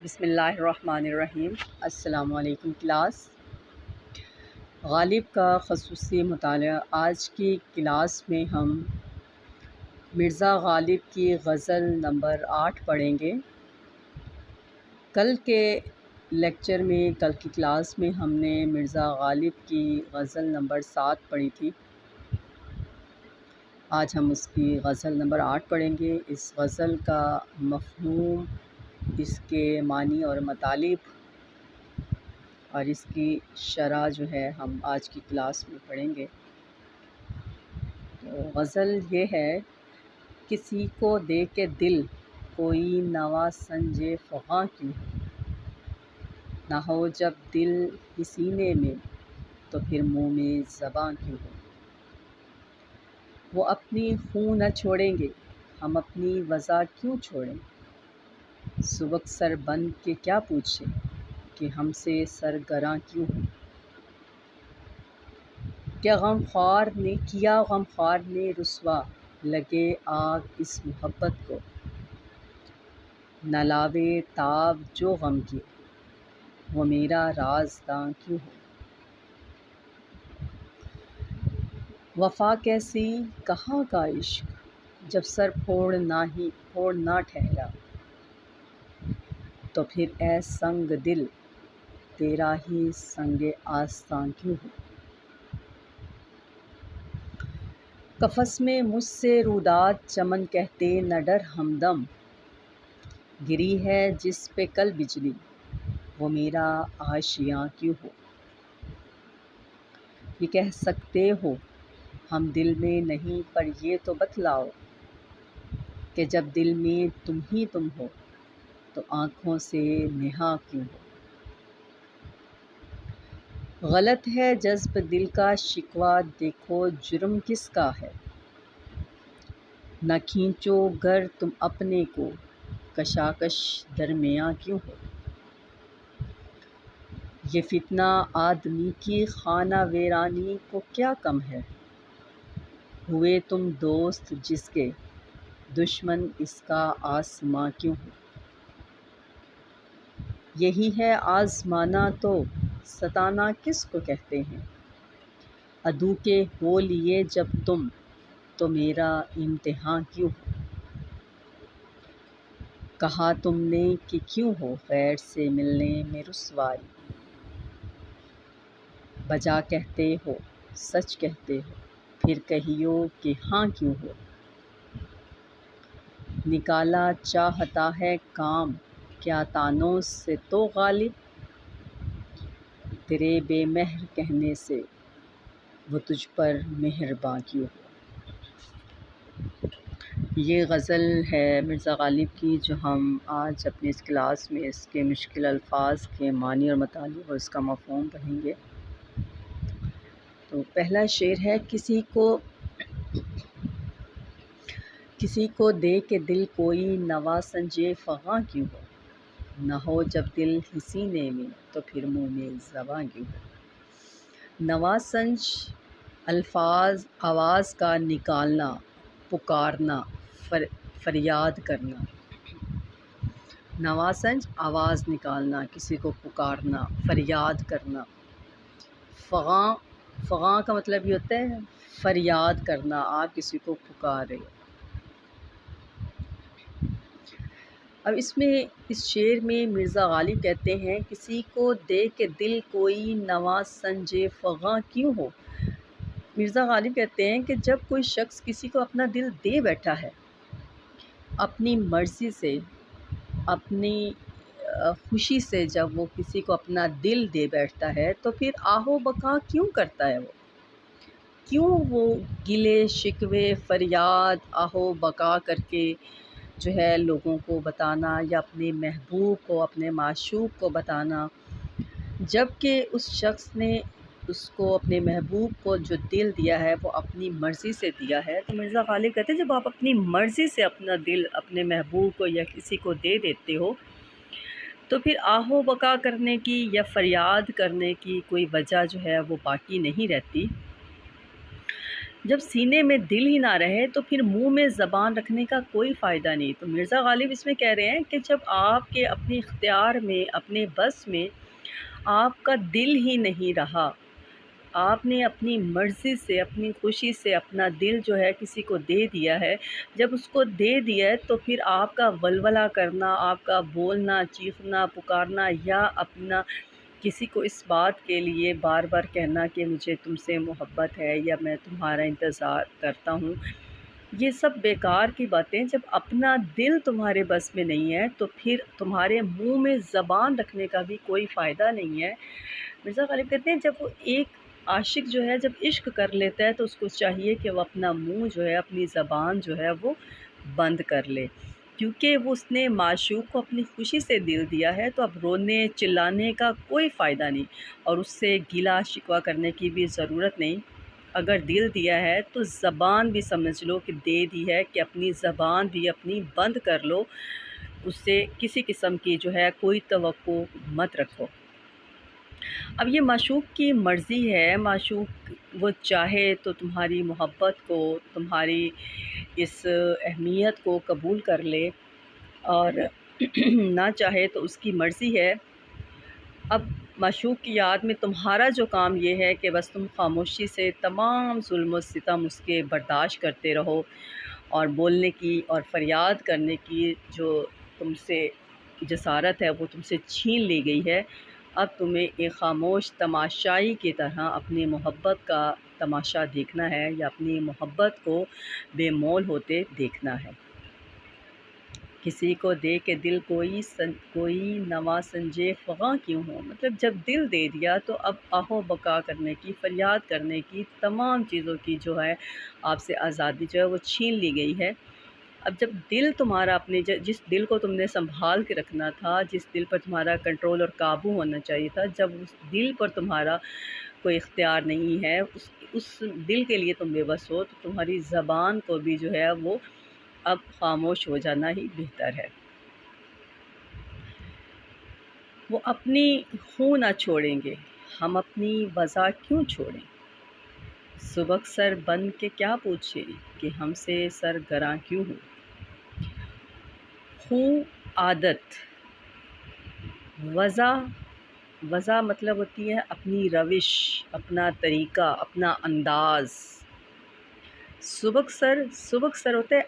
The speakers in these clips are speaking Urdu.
بسم اللہ الرحمن الرحیم۔ السلام علیکم کلاس۔ غالب کا خصوصی مطالعہ۔ آج کی کلاس میں ہم مرزا غالب کی غزل نمبر 8 پڑھیں گے۔ کل کے لیکچر میں، کل کی کلاس میں ہم نے مرزا غالب کی غزل نمبر 7 پڑھی تھی۔ آج ہم اس کی غزل نمبر 8 پڑھیں گے۔ اس غزل کا مفہوم، اس کے معنی اور مطالب اور اس کی شرح جو ہے ہم آج کی کلاس میں پڑھیں گے۔ تو غزل یہ ہے: کسی کو دے کے دل کوئی نوا سنجے فغاں کیوں ہو، نہ ہو جب دل ہی سینے میں تو پھر منہ میں زباں کیوں ہو۔ وہ اپنی خوں نہ چھوڑیں گے، ہم اپنی وضع کیوں چھوڑیں، سبک سر بن کے کیا پوچھیں کہ ہم سے سرگراں کیوں ہو۔ کیا غم خوار نے رسوا لگے آگ اس محبت کو، نہ لاوے تاب جو غم کی وہ میرا رازداں کیوں ہو۔ وفا کیسی کہاں کا عشق جب سر پھوڑ نہ ٹھہرا، تو پھر اے سنگ دل تیرا ہی سنگ آستاں کیوں ہو۔ قفس میں مجھ سے روداد چمن کہتے نہ ڈر ہمدم، گری ہے جس پہ کل بجلی وہ میرا آشیاں کیوں ہو۔ یہ کہہ سکتے ہو ہم دل میں نہیں، پر یہ تو بتلاؤ کہ جب دل میں تم ہی تم ہو تو آنکھوں سے نہا کیوں ہو۔ غلط ہے جذب دل کا شکوہ دیکھو جرم کس کا ہے، نہ کھینچو گر تم اپنے کو کشاکش درمیاں کیوں ہو۔ یہ فتنہ آدمی کی خانہ ویرانی کو کیا کم ہے، ہوئے تم دوست جس کے دشمن اس کا آسماں کیوں ہو۔ یہی ہے آزمانا تو ستانا کس کو کہتے ہیں، عدو کے ہو لیے جب تم تو میرا امتحاں کیوں ہو۔ کہا تم نے کہ کیوں ہو غیر سے ملنے میں رسوائی، بجا کہتے ہو سچ کہتے ہو پھر کہیو کہ ہاں کیوں ہو۔ نکالا چاہتا ہے کام کیا طعنوں سے تو غالب، تیرے بے مہر کہنے سے وہ تجھ پر مہرباں کیوں ہو۔ یہ غزل ہے مرزا غالب کی، جو ہم آج اپنی اس کلاس میں اس کے مشکل الفاظ کے معنی اور مطالب اور اس کا مفہوم پڑھیں گے۔ تو پہلا شعر ہے: کسی کو دے کے دل کوئی نوا سنجے فغاں کیوں ہو، نہ ہو جب دل ہی سینے میں تو پھر منہ میں زباں کیوں ہو۔ نوا سنج الفاظ آواز کا نکالنا، پکارنا، فریاد کرنا۔ نوا سنج آواز نکالنا، کسی کو پکارنا، فریاد کرنا۔ فغاں کا مطلب یہ ہوتا ہے فریاد کرنا، آپ کسی کو پکار رہے ہو۔ اب اس شعر میں مرزا غالب کہتے ہیں: کسی کو دے کے دل کوئی نوا سنجے فغاں کیوں ہو۔ مرزا غالب کہتے ہیں کہ جب کوئی شخص کسی کو اپنا دل دے بیٹھا ہے، اپنی مرضی سے، اپنی خوشی سے جب وہ کسی کو اپنا دل دے بیٹھتا ہے تو پھر آہ و بکا کیوں کرتا ہے، وہ کیوں وہ گلے شکوے فریاد آہ و بکا کر کے جو ہے لوگوں کو بتانا یا اپنے محبوب کو، اپنے معشوق کو بتانا، جب کہ اس شخص نے اس کو، اپنے محبوب کو جو دل دیا ہے وہ اپنی مرضی سے دیا ہے۔ تو مرزا غالب کہتے ہیں جب آپ اپنی مرضی سے اپنا دل اپنے محبوب کو یا کسی کو دے دیتے ہو تو پھر آہ و بکا کرنے کی یا فریاد کرنے کی کوئی وجہ جو ہے وہ باقی نہیں رہتی۔ جب سینے میں دل ہی نہ رہے تو پھر منہ میں زبان رکھنے کا کوئی فائدہ نہیں۔ تو مرزا غالب اس میں کہہ رہے ہیں کہ جب آپ کے اپنے اختیار میں، اپنے بس میں آپ کا دل ہی نہیں رہا، آپ نے اپنی مرضی سے، اپنی خوشی سے اپنا دل جو ہے کسی کو دے دیا ہے، جب اس کو دے دیا ہے تو پھر آپ کا ولولہ کرنا، آپ کا بولنا، چیخنا، پکارنا، یا اپنا کسی کو اس بات کے لیے بار بار کہنا کہ مجھے تم سے محبت ہے یا میں تمہارا انتظار کرتا ہوں، یہ سب بیکار کی باتیں۔ جب اپنا دل تمہارے بس میں نہیں ہے تو پھر تمہارے منہ میں زبان رکھنے کا بھی کوئی فائدہ نہیں ہے۔ مرزا غالب کہتے ہیں جب وہ ایک عاشق جو ہے جب عشق کر لیتا ہے تو اس کو چاہیے کہ وہ اپنا منہ جو ہے، اپنی زبان جو ہے وہ بند کر لے، کیونکہ وہ اس نے معشوق کو اپنی خوشی سے دل دیا ہے، تو اب رونے چلانے کا کوئی فائدہ نہیں اور اس سے گلہ شکوہ کرنے کی بھی ضرورت نہیں۔ اگر دل دیا ہے تو زبان بھی سمجھ لو کہ دے دی ہے، کہ اپنی زبان بھی اپنی بند کر لو، اس سے کسی قسم کی جو ہے کوئی توقع مت رکھو۔ اب یہ معشوق کی مرضی ہے، معشوق وہ چاہے تو تمہاری محبت کو، تمہاری اس اہمیت کو قبول کر لے، اور نہ چاہے تو اس کی مرضی ہے۔ اب معشوق کی یاد میں تمہارا جو کام یہ ہے کہ بس تم خاموشی سے تمام ظلم و ستم اس کے برداشت کرتے رہو، اور بولنے کی اور فریاد کرنے کی جو تم سے جسارت ہے وہ تم سے چھین لی گئی ہے۔ اب تمہیں ایک خاموش تماشائی کی طرح اپنی محبت کا تماشا دیکھنا ہے، یا اپنی محبت کو بے مول ہوتے دیکھنا ہے۔ کسی کو دے کے دل کوئی نوا سنجے فغاں کیوں ہو، مطلب جب دل دے دیا تو اب آہو بکا کرنے کی، فریاد کرنے کی، تمام چیزوں کی جو ہے آپ سے آزادی جو ہے وہ چھین لی گئی ہے۔ اب جب دل تمہارا اپنے جس دل کو تم نے سنبھال کے رکھنا تھا، جس دل پر تمہارا کنٹرول اور قابو ہونا چاہیے تھا، جب اس دل پر تمہارا کوئی اختیار نہیں ہے، اس دل کے لیے تم بے بس ہو، تو تمہاری زبان کو بھی جو ہے وہ اب خاموش ہو جانا ہی بہتر ہے۔ وہ اپنی خوں نہ چھوڑیں گے، ہم اپنی وضع کیوں چھوڑیں، سبک سر بن کے کیا پوچھیں کہ ہم سے سرگراں کیوں ہوں۔ خوں عادت، وضع مطلب ہوتی ہے اپنی روش، اپنا طریقہ، اپنا انداز۔ سبک سر ہوتا ہے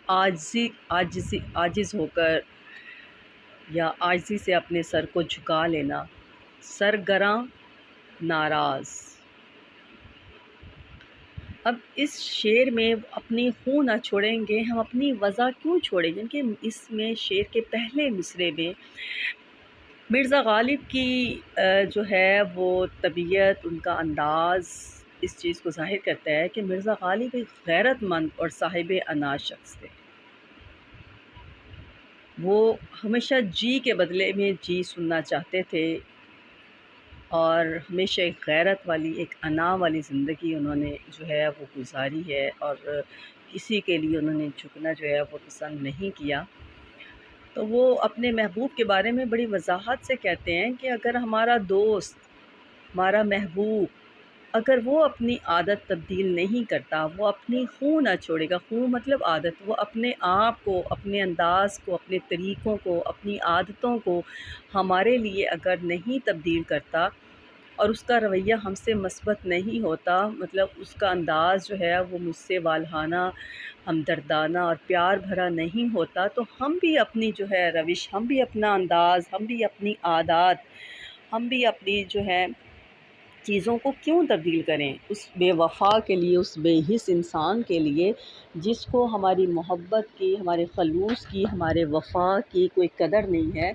عاجز ہو کر یا عاجزی سے اپنے سر کو جھکا لینا، سرگراں ناراض۔ اب اس شعر میں اپنی خوں نہ چھوڑیں گے، ہم اپنی وضع کیوں چھوڑیں گے، کہ اس میں شعر کے پہلے مصرعے میں مرزا غالب کی جو ہے وہ طبیعت، ان کا انداز اس چیز کو ظاہر کرتا ہے کہ مرزا غالب ایک غیرت مند اور صاحب انا شخص تھے۔ وہ ہمیشہ جی کے بدلے میں جی سننا چاہتے تھے، اور ہمیشہ ایک غیرت والی، ایک انا والی زندگی انہوں نے جو ہے وہ گزاری ہے، اور کسی کے لیے انہوں نے جھکنا جو ہے وہ پسند نہیں کیا۔ تو وہ اپنے محبوب کے بارے میں بڑی وضاحت سے کہتے ہیں کہ اگر ہمارا دوست، ہمارا محبوب، اگر وہ اپنی عادت تبدیل نہیں کرتا، وہ اپنی خوں نہ چھوڑے گا، خوں مطلب عادت، وہ اپنے آپ کو، اپنے انداز کو، اپنے طریقوں کو، اپنی عادتوں کو ہمارے لیے اگر نہیں تبدیل کرتا، اور اس کا رویہ ہم سے مثبت نہیں ہوتا، مطلب اس کا انداز جو ہے وہ مجھ سے والہانہ، ہمدردانہ اور پیار بھرا نہیں ہوتا، تو ہم بھی اپنی جو ہے روش، ہم بھی اپنا انداز، ہم بھی اپنی عادات، ہم بھی اپنی جو ہے چیزوں کو کیوں تبدیل کریں اس بے وفا کے لیے، اس بے حس انسان کے لیے جس کو ہماری محبت کی، ہمارے خلوص کی، ہمارے وفا کی کوئی قدر نہیں ہے،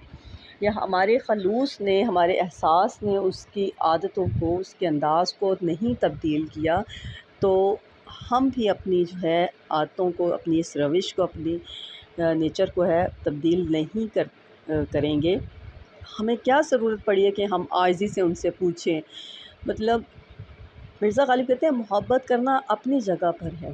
یا ہمارے خلوص نے، ہمارے احساس نے اس کی عادتوں کو، اس کے انداز کو نہیں تبدیل کیا، تو ہم بھی اپنی جو ہے عادتوں کو، اپنی اس روش کو، اپنی نیچر کو ہے تبدیل نہیں کریں گے۔ ہمیں کیا ضرورت پڑی ہے کہ ہم عاجزی سے ان سے پوچھیں، مطلب مرزا غالب کہتے ہیں محبت کرنا اپنی جگہ پر ہے،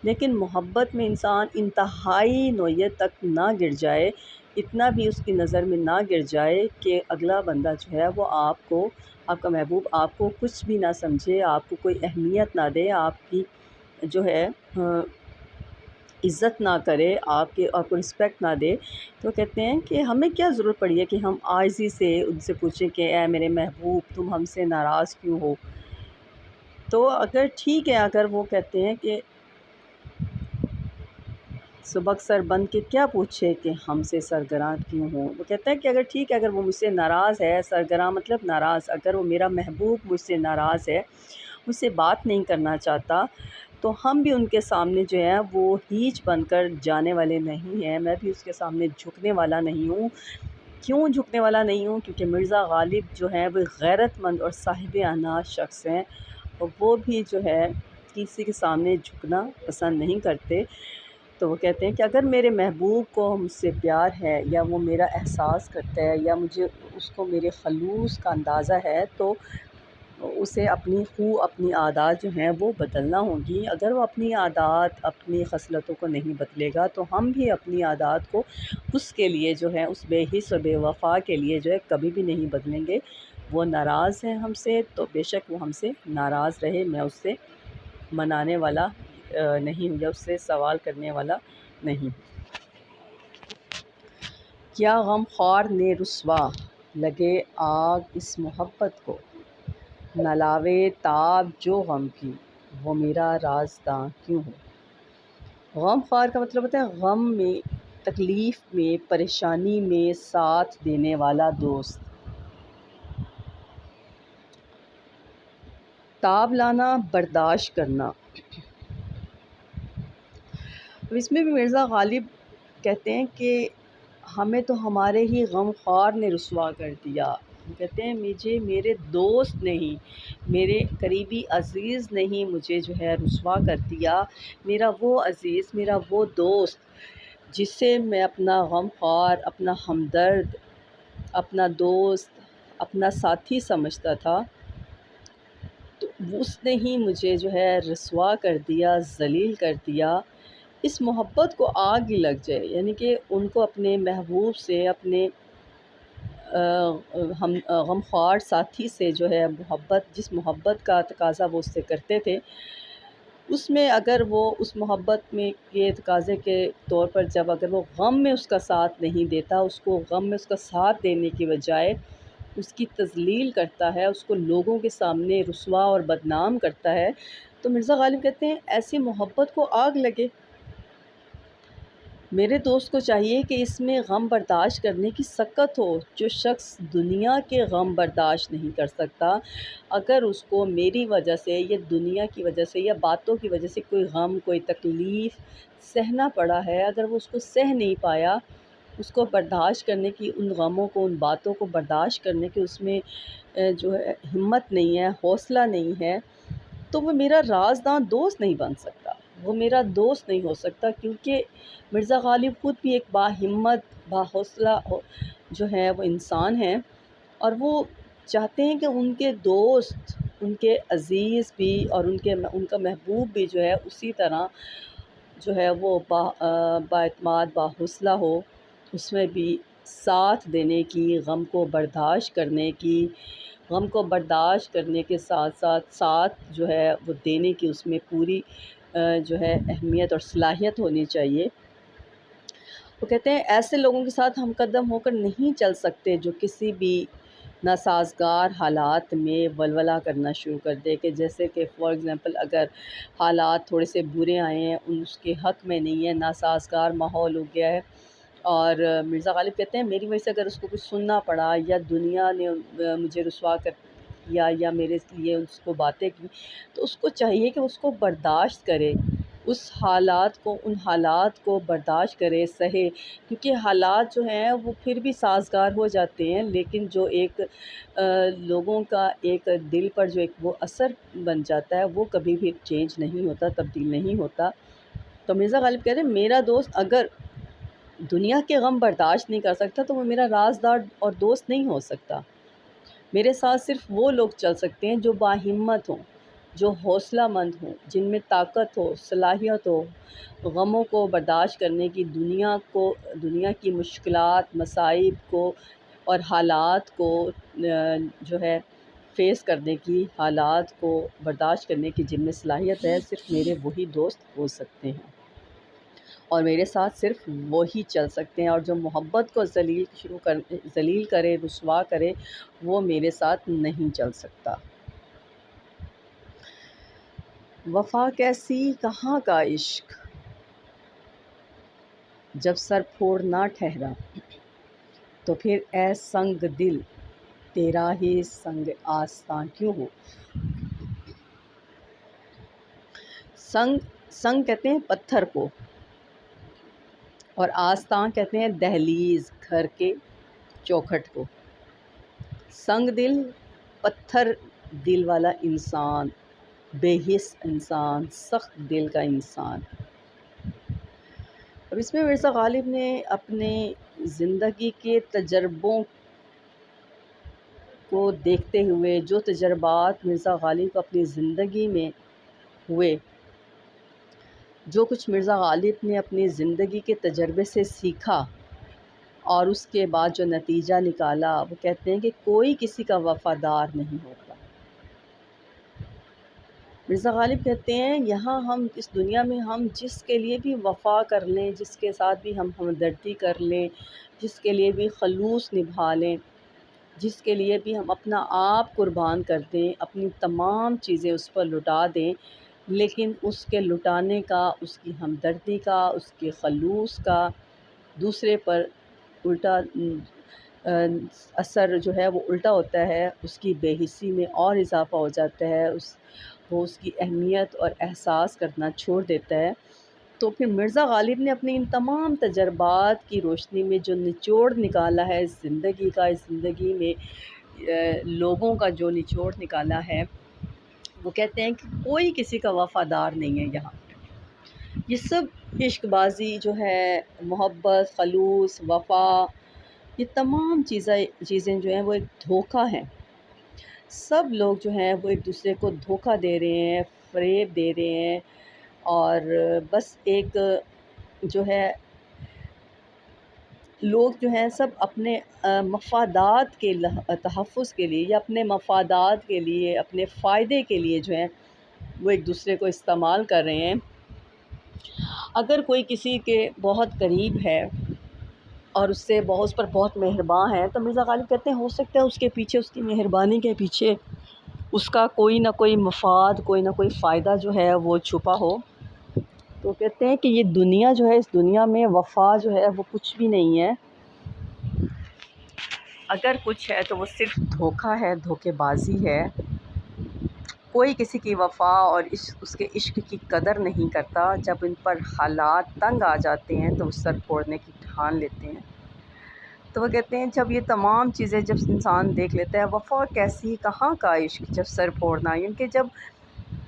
لیکن محبت میں انسان انتہائی نوعیت تک نہ گر جائے، اتنا بھی اس کی نظر میں نہ گر جائے کہ اگلا بندہ جو ہے وہ آپ کو، آپ کا محبوب آپ کو کچھ بھی نہ سمجھے، آپ کو کوئی اہمیت نہ دے، آپ کی جو ہے عزت نہ کرے، آپ کو رسپیکٹ نہ دے، تو کہتے ہیں کہ ہمیں کیا ضرورت پڑی ہے کہ ہم عاجزی سے ان سے پوچھیں کہ اے میرے محبوب تم ہم سے ناراض کیوں ہو؟ تو اگر ٹھیک ہے، اگر وہ کہتے ہیں کہ سبق سر بن کے کیا پوچھے کہ ہم سے سرگراں کیوں ہو، وہ کہتا ہے کہ اگر ٹھیک ہے، اگر وہ مجھ سے ناراض ہے، سرگراں مطلب ناراض، اگر وہ میرا محبوب مجھ سے ناراض ہے، مجھ سے بات نہیں کرنا چاہتا، تو ہم بھی ان کے سامنے جو ہے وہ ہیچ بن کر جانے والے نہیں ہیں، میں بھی اس کے سامنے جھکنے والا نہیں ہوں۔ کیوں جھکنے والا نہیں ہوں؟ کیونکہ مرزا غالب جو ہیں وہ غیرت مند اور صاحب اناج شخص ہیں، اور وہ بھی جو ہے کسی کے سامنے جھکنا پسند نہیں کرتے۔ تو وہ کہتے ہیں کہ اگر میرے محبوب کو مجھ سے پیار ہے، یا وہ میرا احساس کرتا ہے، یا مجھے اس کو میرے خلوص کا اندازہ ہے، تو اسے اپنی عادات جو ہیں وہ بدلنا ہوں گی۔ اگر وہ اپنی عادات، اپنی خصلتوں کو نہیں بدلے گا، تو ہم بھی اپنی عادات کو اس کے لیے جو ہے، اس بے حس و بے وفا کے لیے جو ہے کبھی بھی نہیں بدلیں گے۔ وہ ناراض ہے ہم سے، تو بے شک وہ ہم سے ناراض رہے، میں اس سے منانے والا نہیں ہوں، یا اس سے سوال کرنے والا نہیں۔ کیا غم خوار نے رسوا لگے آگ اس محبت کو، نہ لاوے تاب جو غم کی وہ میرا رازداں کیوں ہو۔ غم خوار کا مطلب ہوتا ہے غم میں، تکلیف میں، پریشانی میں ساتھ دینے والا دوست۔ تاب لانا، برداشت کرنا۔ اب اس میں بھی مرزا غالب کہتے ہیں کہ ہمیں تو ہمارے ہی غم خوار نے رسوا کر دیا۔ وہ کہتے ہیں مجھے میرے دوست نے ہی، میرے قریبی عزیز نے ہی مجھے جو ہے رسوا کر دیا۔ میرا وہ عزیز، میرا وہ دوست جس سے میں اپنا غم خوار، اپنا ہمدرد، اپنا دوست، اپنا ساتھی سمجھتا تھا، تو اس نے ہی مجھے جو ہے رسوا کر دیا، ذلیل کر دیا۔ اس محبت کو آگ ہی لگ جائے، یعنی کہ ان کو اپنے محبوب سے، اپنے ہم غمخوار ساتھی سے جو ہے محبت، جس محبت کا تقاضا وہ اس سے کرتے تھے، اس میں اگر وہ اس محبت میں کے تقاضے کے طور پر جب اگر وہ غم میں اس کا ساتھ نہیں دیتا، اس کو غم میں اس کا ساتھ دینے کی بجائے اس کی تذلیل کرتا ہے، اس کو لوگوں کے سامنے رسوا اور بدنام کرتا ہے، تو مرزا غالب کہتے ہیں ایسی محبت کو آگ لگے۔ میرے دوست کو چاہیے کہ اس میں غم برداشت کرنے کی سکت ہو۔ جو شخص دنیا کے غم برداشت نہیں کر سکتا، اگر اس کو میری وجہ سے یا دنیا کی وجہ سے یا باتوں کی وجہ سے کوئی غم، کوئی تکلیف سہنا پڑا ہے، اگر وہ اس کو سہ نہیں پایا، اس کو برداشت کرنے کی، ان غموں کو، ان باتوں کو برداشت کرنے کی اس میں جو ہے ہمت نہیں ہے، حوصلہ نہیں ہے، تو وہ میرا رازداں دوست نہیں بن سکتا، وہ میرا دوست نہیں ہو سکتا، کیونکہ مرزا غالب خود بھی ایک باہمت، باحوصلہ جو ہے وہ انسان ہیں، اور وہ چاہتے ہیں کہ ان کے دوست، ان کے عزیز بھی، اور ان کا محبوب بھی جو ہے اسی طرح جو ہے وہ بااعتماد، باحوصلہ ہو، اس میں بھی ساتھ دینے کی، غم کو برداشت کرنے کی، غم کو برداشت کرنے کے ساتھ ساتھ جو ہے وہ دینے کی اس میں پوری جو ہے اہمیت اور صلاحیت ہونی چاہیے۔ وہ کہتے ہیں ایسے لوگوں کے ساتھ ہم قدم ہو کر نہیں چل سکتے جو کسی بھی ناسازگار حالات میں ولولہ کرنا شروع کر دے، کہ جیسے کہ فار ایگزامپل اگر حالات تھوڑے سے برے آئے ہیں، اس کے حق میں نہیں ہے، ناسازگار ماحول ہو گیا ہے، اور مرزا غالب کہتے ہیں میری وجہ سے اگر اس کو کچھ سننا پڑا، یا دنیا نے مجھے رسوا کر کیا، یا میرے لیے اس کو باتیں کی، تو اس کو چاہیے کہ اس کو برداشت کرے، اس حالات کو، ان حالات کو برداشت کرے، سہے، کیونکہ حالات جو ہیں وہ پھر بھی سازگار ہو جاتے ہیں، لیکن جو ایک لوگوں کا ایک دل پر جو ایک وہ اثر بن جاتا ہے، وہ کبھی بھی چینج نہیں ہوتا، تبدیل نہیں ہوتا۔ تو مرزا غالب کہہ رہے ہیں میرا دوست اگر دنیا کے غم برداشت نہیں کر سکتا، تو وہ میرا رازدار اور دوست نہیں ہو سکتا۔ میرے ساتھ صرف وہ لوگ چل سکتے ہیں جو باہمت ہوں، جو حوصلہ مند ہوں، جن میں طاقت ہو، صلاحیت ہو، غموں کو برداشت کرنے کی، دنیا کی مشکلات، مصائب کو اور حالات کو جو ہے فیس کرنے کی، حالات کو برداشت کرنے کی جن میں صلاحیت ہے، صرف میرے وہی دوست ہو سکتے ہیں اور میرے ساتھ صرف وہی چل سکتے ہیں، اور جو محبت کو ذلیل کرے، رسوا کرے، وہ میرے ساتھ نہیں چل سکتا۔ وفا کیسی کہاں کا عشق، جب سر پھوڑ نہ ٹھہرا، تو پھر اے سنگ دل تیرا ہی سنگ آستاں کیوں ہو۔ سنگ کہتے ہیں پتھر کو، اور آستاں کہتے ہیں دہلیز، گھر کے چوکھٹ کو۔ سنگ دل، پتھر دل والا انسان، بے حس انسان، سخت دل کا انسان۔ اب اس میں مرزا غالب نے اپنے زندگی کے تجربوں کو دیکھتے ہوئے، جو تجربات مرزا غالب کو اپنی زندگی میں ہوئے، جو کچھ مرزا غالب نے اپنی زندگی کے تجربے سے سیکھا اور اس کے بعد جو نتیجہ نکالا، وہ کہتے ہیں کہ کوئی کسی کا وفادار نہیں ہوتا۔ مرزا غالب کہتے ہیں یہاں ہم اس دنیا میں ہم جس کے لیے بھی وفا کر لیں، جس کے ساتھ بھی ہم ہمدردی کر لیں، جس کے لیے بھی خلوص نبھا لیں، جس کے لیے بھی ہم اپنا آپ قربان کر دیں، اپنی تمام چیزیں اس پر لٹا دیں، لیکن اس کے لٹانے کا، اس کی ہمدردی کا، اس کے خلوص کا دوسرے پر الٹا اثر جو ہے وہ الٹا ہوتا ہے، اس کی بے حسی میں اور اضافہ ہو جاتا ہے، وہ اس کی اہمیت اور احساس کرنا چھوڑ دیتا ہے۔ تو پھر مرزا غالب نے اپنے ان تمام تجربات کی روشنی میں جو نچوڑ نکالا ہے اس زندگی کا، اس زندگی میں لوگوں کا جو نچوڑ نکالا ہے، وہ کہتے ہیں کہ کوئی کسی کا وفادار نہیں ہے یہاں۔ یہ سب عشق بازی جو ہے، محبت، خلوص، وفا، یہ تمام چیزیں جو ہیں وہ ایک دھوکہ ہیں۔ سب لوگ جو ہیں وہ ایک دوسرے کو دھوکہ دے رہے ہیں، فریب دے رہے ہیں، اور بس ایک جو ہے لوگ جو ہیں سب اپنے مفادات کے تحفظ کے لیے یا اپنے مفادات کے لیے، اپنے فائدے کے لیے جو ہیں وہ ایک دوسرے کو استعمال کر رہے ہیں۔ اگر کوئی کسی کے بہت قریب ہے اور اس پر بہت مہرباں ہے، تو مرزا غالب کہتے ہیں ہو سکتا ہے اس کے پیچھے، اس کی مہربانی کے پیچھے اس کا کوئی نہ کوئی مفاد، کوئی نہ کوئی فائدہ جو ہے وہ چھپا ہو۔ تو کہتے ہیں کہ یہ دنیا جو ہے، اس دنیا میں وفا جو ہے وہ کچھ بھی نہیں ہے، اگر کچھ ہے تو وہ صرف دھوکہ ہے، دھوکے بازی ہے۔ کوئی کسی کی وفا اور اس کے عشق کی قدر نہیں کرتا۔ جب ان پر حالات تنگ آ جاتے ہیں تو وہ سر پھوڑنے کی ٹھان لیتے ہیں۔ تو وہ کہتے ہیں جب یہ تمام چیزیں جب انسان دیکھ لیتا ہے، وفا کیسی کہاں کا عشق، جب سر پھوڑنا، یعنی کہ جب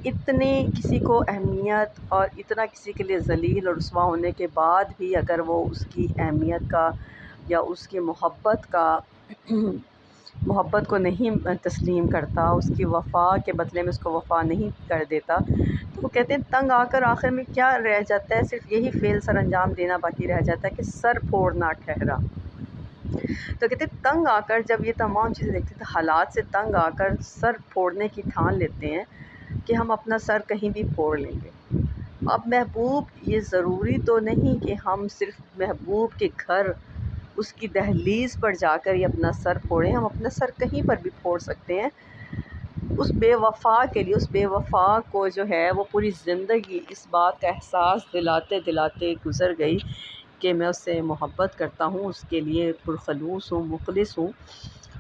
اتنی کسی کو اہمیت اور اتنا کسی کے لیے ذلیل اور رسوا ہونے کے بعد بھی اگر وہ اس کی اہمیت کا یا اس کی محبت کو نہیں تسلیم کرتا، اس کی وفا کے بدلے میں اس کو وفا نہیں کر دیتا، تو وہ کہتے ہیں تنگ آ کر آخر میں کیا رہ جاتا ہے، صرف یہی فعل سر انجام دینا باقی رہ جاتا ہے کہ سر پھوڑنا ٹھہرا۔ تو کہتے ہیں تنگ آ کر جب یہ تمام چیزیں دیکھتے ہیں، حالات سے تنگ آ کر سر پھوڑنے کی ٹھان لیتے ہیں کہ ہم اپنا سر کہیں بھی پھوڑ لیں گے۔ اب محبوب، یہ ضروری تو نہیں کہ ہم صرف محبوب کے گھر، اس کی دہلیز پر جا کر ہی اپنا سر پھوڑیں، ہم اپنا سر کہیں پر بھی پھوڑ سکتے ہیں۔ اس بے وفا کے لیے، اس بے وفا کو جو ہے وہ پوری زندگی اس بات کا احساس دلاتے دلاتے گزر گئی کہ میں اس سے محبت کرتا ہوں، اس کے لیے پرخلوص ہوں، مخلص ہوں،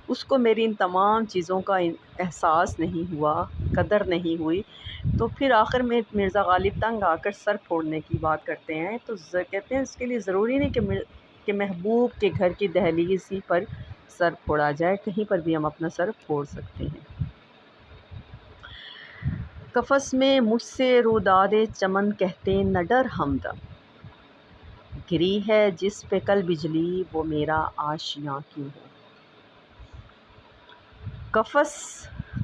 اس کو میری ان تمام چیزوں کا احساس نہیں ہوا، قدر نہیں ہوئی۔ تو پھر آخر میں مرزا غالب تنگ آ کر سر پھوڑنے کی بات کرتے ہیں۔ تو کہتے ہیں اس کے لیے ضروری نہیں کہ محبوب کے گھر کی دہلیز ہی پر سر پھوڑا جائے، کہیں پر بھی ہم اپنا سر پھوڑ سکتے ہیں۔ قفس میں مجھ سے روداد چمن کہتے نہ ڈر ہمدم، گری ہے جس پہ کل بجلی وہ میرا آشیاں کیوں ہو۔ قفس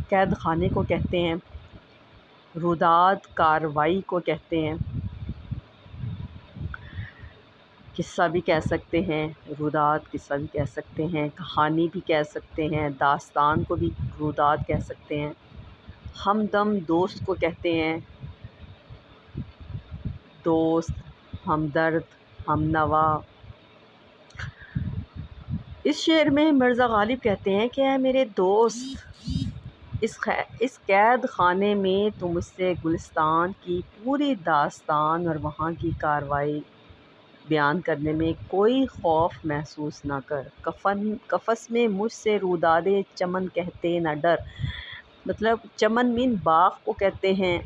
قید خانے کو کہتے ہیں، روداد کاروائی کو کہتے ہیں۔ قصہ بھی کہہ سکتے ہیں، روداد قصہ بھی کہہ سکتے ہیں، کہانی بھی کہہ سکتے ہیں، داستان کو بھی روداد کہہ سکتے ہیں، ہمدم دوست کو کہتے ہیں، دوست، ہمدرد، ہم نوا۔ اس شعر میں مرزا غالب کہتے ہیں کہ اے میرے دوست، اس قید خانے میں تم مجھ سے گلستان کی پوری داستان اور وہاں کی کاروائی بیان کرنے میں کوئی خوف محسوس نہ کر۔ قفس میں مجھ سے روداد چمن کہتے نہ ڈر۔ مطلب چمن مین باغ کو کہتے ہیں،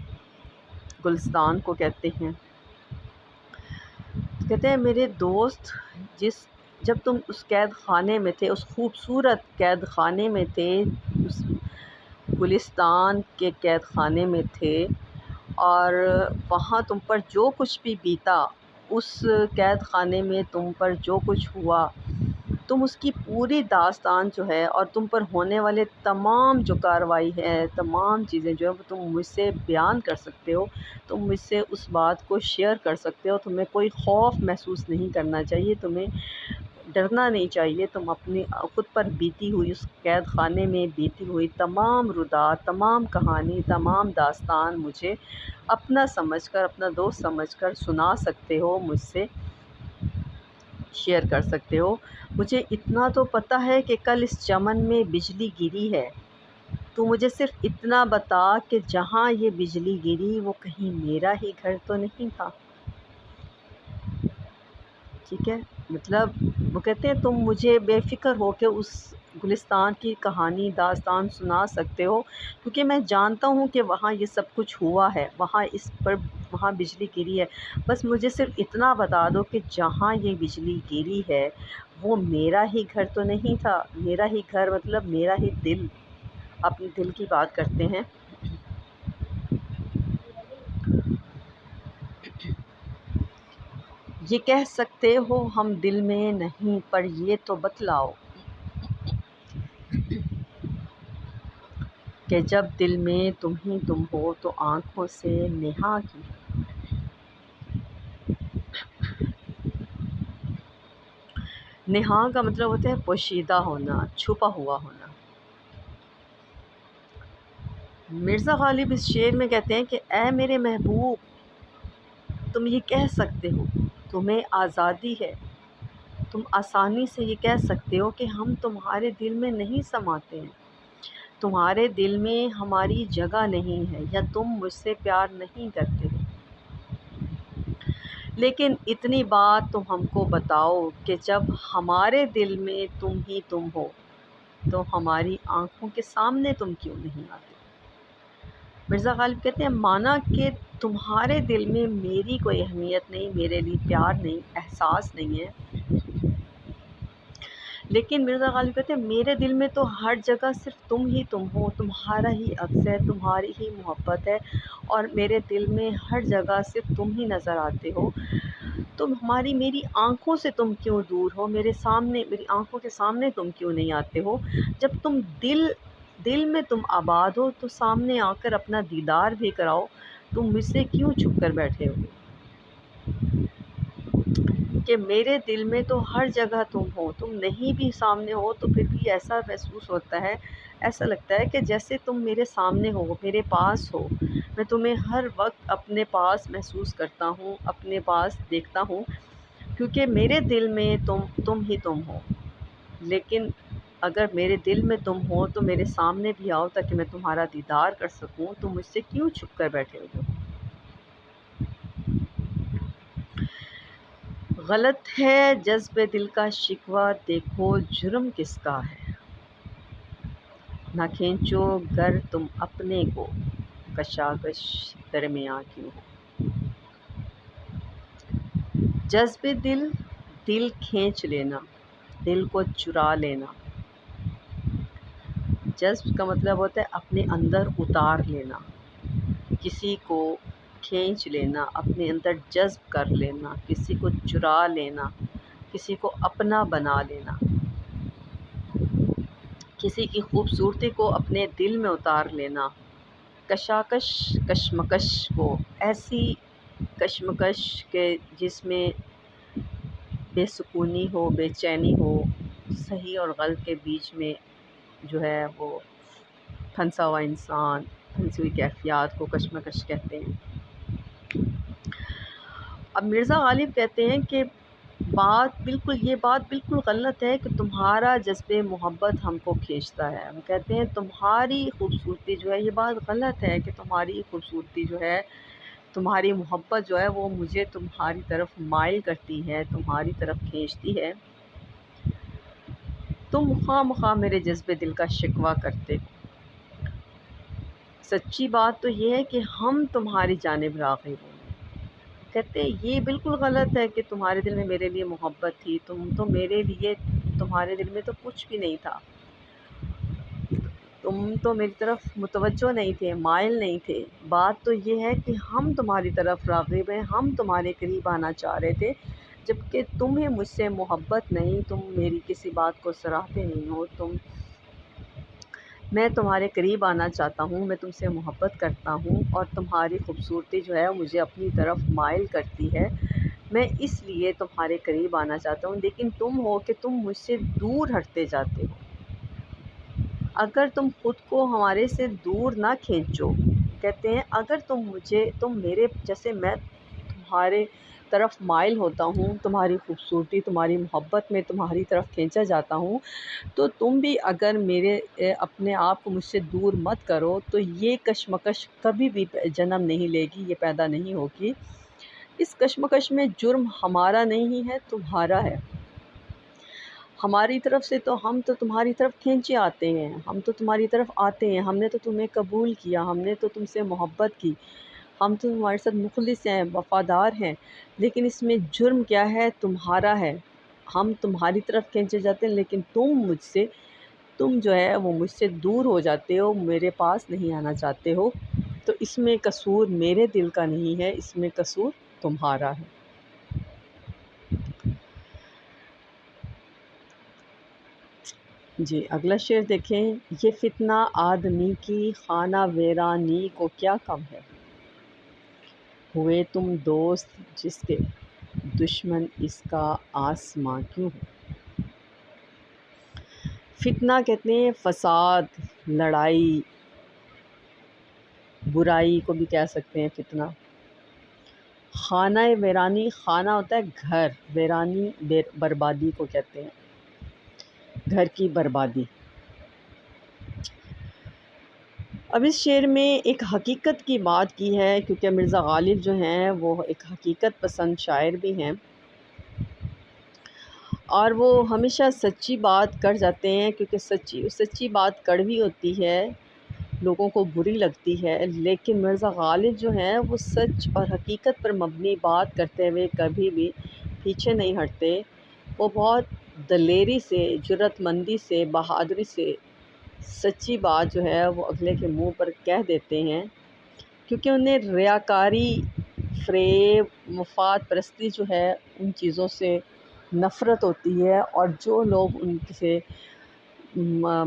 گلستان کو کہتے ہیں۔ کہتے ہیں میرے دوست، جب تم اس قید خانے میں تھے، اس خوبصورت قید خانے میں تھے، اس گلستان کے قید خانے میں تھے، اور وہاں تم پر جو کچھ بھی بیتا، اس قید خانے میں تم پر جو کچھ ہوا، تم اس کی پوری داستان جو ہے اور تم پر ہونے والے تمام جو کارروائی ہے، تمام چیزیں جو ہیں وہ تم مجھ سے بیان کر سکتے ہو، تم مجھ سے اس بات کو شیئر کر سکتے ہو۔ تمہیں کوئی خوف محسوس نہیں کرنا چاہیے، تمہیں ڈرنا نہیں چاہیے۔ تم اپنی خود پر بیتی ہوئی اس قید خانے میں بیتی ہوئی تمام روداد، تمام کہانی، تمام داستان مجھے اپنا سمجھ کر، اپنا دوست سمجھ کر سنا سکتے ہو، مجھ سے شیئر کر سکتے ہو۔ مجھے اتنا تو پتہ ہے کہ کل اس چمن میں بجلی گری ہے، تو مجھے صرف اتنا بتا کہ جہاں یہ بجلی گری وہ کہیں میرا ہی گھر تو نہیں تھا۔ ٹھیک ہے، مطلب وہ کہتے ہیں تم مجھے بے فکر ہو کے اس گلستان کی کہانی، داستان سنا سکتے ہو، کیونکہ میں جانتا ہوں کہ وہاں یہ سب کچھ ہوا ہے، وہاں بجلی گری ہے۔ بس مجھے صرف اتنا بتا دو کہ جہاں یہ بجلی گری ہے وہ میرا ہی گھر تو نہیں تھا۔ میرا ہی گھر مطلب میرا ہی دل، اپنے دل کی بات کرتے ہیں۔ یہ کہہ سکتے ہو ہم دل میں نہیں، پر یہ تو بتلاؤ کہ جب دل میں تم ہی تم ہو تو آنکھوں سے نہا کی۔ نہا کا مطلب ہوتا ہے پوشیدہ ہونا، چھپا ہوا ہونا۔ مرزا غالب اس شعر میں کہتے ہیں کہ اے میرے محبوب، تم یہ کہہ سکتے ہو، تمہیں آزادی ہے، تم آسانی سے یہ کہہ سکتے ہو کہ ہم تمہارے دل میں نہیں سماتے ہیں، تمہارے دل میں ہماری جگہ نہیں ہے، یا تم مجھ سے پیار نہیں کرتے ہو۔ لیکن اتنی بات تم ہم کو بتاؤ کہ جب ہمارے دل میں تم ہی تم ہو تو ہماری آنکھوں کے سامنے تم کیوں نہیں آتے؟ مرزا غالب کہتے ہیں مانا کہ تمہارے دل میں میری کوئی اہمیت نہیں، میرے لیے پیار نہیں، احساس نہیں ہے، لیکن مرزا غالب کہتے ہیں میرے دل میں تو ہر جگہ صرف تم ہی تم ہو، تمہارا ہی عکس ہے، تمہاری ہی محبت ہے، اور میرے دل میں ہر جگہ صرف تم ہی نظر آتے ہو۔ تم میری آنکھوں سے تم کیوں دور ہو، میری آنکھوں کے سامنے تم کیوں نہیں آتے ہو؟ جب تم دل میں تم آباد ہو تو سامنے آ کر اپنا دیدار بھی کراؤ، تم مجھ سے کیوں چھپ کر بیٹھے ہو؟ کہ میرے دل میں تو ہر جگہ تم ہو، تم نہیں بھی سامنے ہو تو پھر بھی ایسا محسوس ہوتا ہے، ایسا لگتا ہے کہ جیسے تم میرے سامنے ہو، میرے پاس ہو۔ میں تمہیں ہر وقت اپنے پاس محسوس کرتا ہوں، اپنے پاس دیکھتا ہوں، کیونکہ میرے دل میں تم ہی تم ہو۔ لیکن اگر میرے دل میں تم ہو تو میرے سامنے بھی آؤ تاکہ میں تمہارا دیدار کر سکوں، تم مجھ سے کیوں چھپ کر بیٹھے ہو؟ غلط ہے جذب دل کا شکوہ، دیکھو جرم کس کا ہے، نہ کھینچو گر تم اپنے کو، کشاکش درمیاں کیوں ہو؟ جذب دل کھینچ لینا، دل کو چرا لینا۔ جذب کا مطلب ہوتا ہے اپنے اندر اتار لینا، کسی کو کھینچ لینا، اپنے اندر جذب کر لینا، کسی کو چرا لینا، کسی کو اپنا بنا لینا، کسی کی خوبصورتی کو اپنے دل میں اتار لینا۔ کشاکش، کشمکش کو، ایسی کشمکش کے جس میں بے سکونی ہو، بے چینی ہو، صحیح اور غلط کے بیچ میں جو ہے وہ پھنسا ہوا انسان، پھنسی ہوئی کیفیات کو کشمکش کہتے ہیں۔ اب مرزا غالب کہتے ہیں کہ یہ بات بالکل غلط ہے کہ تمہارا جذب محبت ہم کو کھینچتا ہے۔ وہ کہتے ہیں تمہاری خوبصورتی جو ہے، یہ بات غلط ہے کہ تمہاری خوبصورتی جو ہے، تمہاری محبت جو ہے وہ مجھے تمہاری طرف مائل کرتی ہے، تمہاری طرف کھینچتی ہے۔ تم خواہ مخواہ میرے جذب دل کا شکوہ کرتے ہو۔ سچی بات تو یہ ہے کہ ہم تمہاری جانب راغب ہوں۔ کہتے ہیں یہ بالکل غلط ہے کہ تمہارے دل میں میرے لیے محبت تھی، تمہارے دل میں تو کچھ بھی نہیں تھا، تم تو میری طرف متوجہ نہیں تھے، مائل نہیں تھے۔ بات تو یہ ہے کہ ہم تمہاری طرف راغب ہیں، ہم تمہارے قریب آنا چاہ رہے تھے، جبکہ تمہیں مجھ سے محبت نہیں، تم میری کسی بات کو سراہتے نہیں ہو۔ میں تمہارے قریب آنا چاہتا ہوں، میں تم سے محبت کرتا ہوں، اور تمہاری خوبصورتی جو ہے مجھے اپنی طرف مائل کرتی ہے۔ میں اس لیے تمہارے قریب آنا چاہتا ہوں، لیکن تم ہو کہ تم مجھ سے دور ہٹتے جاتے ہو۔ اگر تم خود کو ہمارے سے دور نہ کھینچو، کہتے ہیں اگر تم میرے جیسے میں تمہارے طرف مائل ہوتا ہوں، تمہاری خوبصورتی، تمہاری محبت میں تمہاری طرف کھینچا جاتا ہوں، تو تم بھی اگر اپنے آپ کو مجھ سے دور مت کرو تو یہ کشمکش کبھی بھی جنم نہیں لے گی، یہ پیدا نہیں ہوگی۔ اس کشمکش میں جرم ہمارا نہیں ہے، تمہارا ہے۔ ہماری طرف سے تو ہم تو تمہاری طرف کھینچے آتے ہیں، ہم تو تمہاری طرف آتے ہیں، ہم نے تو تمہیں قبول کیا، ہم نے تو تم سے محبت کی، ہم تو تمہارے ساتھ مخلص ہیں، وفادار ہیں، لیکن اس میں جرم کیا ہے؟ تمہارا ہے۔ ہم تمہاری طرف کھینچے جاتے ہیں، لیکن تم جو ہے وہ مجھ سے دور ہو جاتے ہو، میرے پاس نہیں آنا چاہتے ہو۔ تو اس میں قصور میرے دل کا نہیں ہے، اس میں قصور تمہارا ہے۔ جی اگلا شعر دیکھیں۔ یہ فتنہ آدمی کی خانہ ویرانی کو کیا کم ہے، ہوئے تم دوست جس کے دشمن اس کا آسماں کیوں ہو۔ فتنہ کہتے ہیں فساد، لڑائی، برائی کو بھی کہہ سکتے ہیں فتنہ۔ خانہ ویرانی، خانہ ہوتا ہے گھر، ویرانی بربادی کو کہتے ہیں، گھر کی بربادی۔ اب اس شعر میں ایک حقیقت کی بات کی ہے، کیونکہ مرزا غالب جو ہیں وہ ایک حقیقت پسند شاعر بھی ہیں، اور وہ ہمیشہ سچی بات کر جاتے ہیں، کیونکہ سچی بات کڑوی ہوتی ہے، لوگوں کو بری لگتی ہے، لیکن مرزا غالب جو ہیں وہ سچ اور حقیقت پر مبنی بات کرتے ہوئے کبھی بھی پیچھے نہیں ہٹتے۔ وہ بہت دلیری سے، جرأت مندی سے، بہادری سے سچی بات جو ہے وہ اگلے کے منہ پر کہہ دیتے ہیں، کیونکہ انہیں ریاکاری، فریب، مفاد پرستی جو ہے ان چیزوں سے نفرت ہوتی ہے، اور جو لوگ ان سے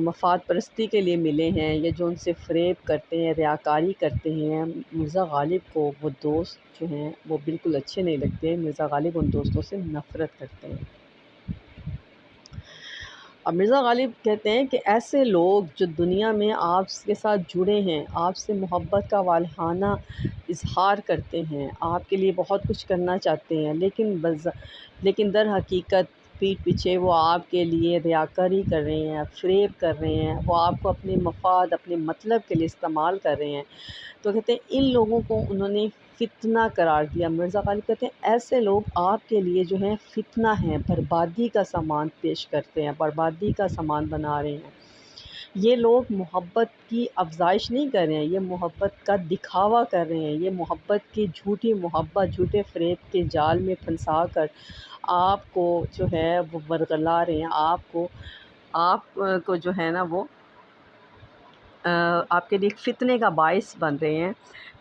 مفاد پرستی کے لیے ملے ہیں یا جو ان سے فریب کرتے ہیں، ریاکاری کرتے ہیں، مرزا غالب کو وہ دوست جو ہیں وہ بالکل اچھے نہیں لگتے۔ مرزا غالب ان دوستوں سے نفرت کرتے ہیں۔ اب مرزا غالب کہتے ہیں کہ ایسے لوگ جو دنیا میں آپ کے ساتھ جڑے ہیں، آپ سے محبت کا والہانہ اظہار کرتے ہیں، آپ کے لیے بہت کچھ کرنا چاہتے ہیں، لیکن در حقیقت پیٹھ پیچھے وہ آپ کے لیے ریاکاری کر رہے ہیں، فریب کر رہے ہیں، وہ آپ کو اپنے مفاد، اپنے مطلب کے لیے استعمال کر رہے ہیں، تو کہتے ہیں ان لوگوں کو انہوں نے فتنہ قرار دیا۔ مرزا غالب کہتے ہیں ایسے لوگ آپ کے لیے جو ہیں فتنہ ہیں، بربادی کا سامان پیش کرتے ہیں، بربادی کا سامان بنا رہے ہیں۔ یہ لوگ محبت کی افزائش نہیں کر رہے ہیں، یہ محبت کا دکھاوا کر رہے ہیں، یہ محبت کی جھوٹے فریب کے جال میں پھنسا کر آپ کو جو ہے وہ ورغلا رہے ہیں، آپ کو جو ہے نا وہ آپ کے لیے فتنے کا باعث بن رہے ہیں،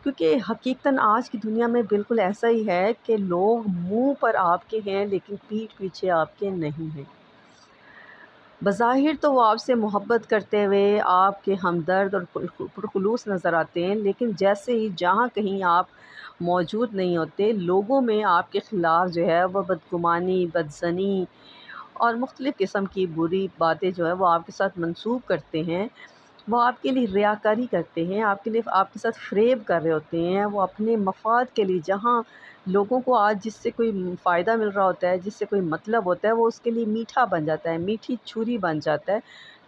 کیونکہ حقیقتاً آج کی دنیا میں بالکل ایسا ہی ہے کہ لوگ منہ پر آپ کے ہیں لیکن پیٹھ پیچھے آپ کے نہیں ہیں۔ بظاہر تو وہ آپ سے محبت کرتے ہوئے آپ کے ہمدرد اور پرخلوص نظر آتے ہیں، لیکن جیسے ہی جہاں کہیں آپ موجود نہیں ہوتے، لوگوں میں آپ کے خلاف جو ہے وہ بدگمانی، بدظنی اور مختلف قسم کی بری باتیں جو ہے وہ آپ کے ساتھ منسوب کرتے ہیں، وہ آپ کے لیے ریاکاری کرتے ہیں، آپ کے لیے آپ کے ساتھ فریب کر رہے ہوتے ہیں، وہ اپنے مفاد کے لیے جہاں لوگوں کو آج جس سے کوئی فائدہ مل رہا ہوتا ہے، جس سے کوئی مطلب ہوتا ہے، وہ اس کے لیے میٹھا بن جاتا ہے، میٹھی چھری بن جاتا ہے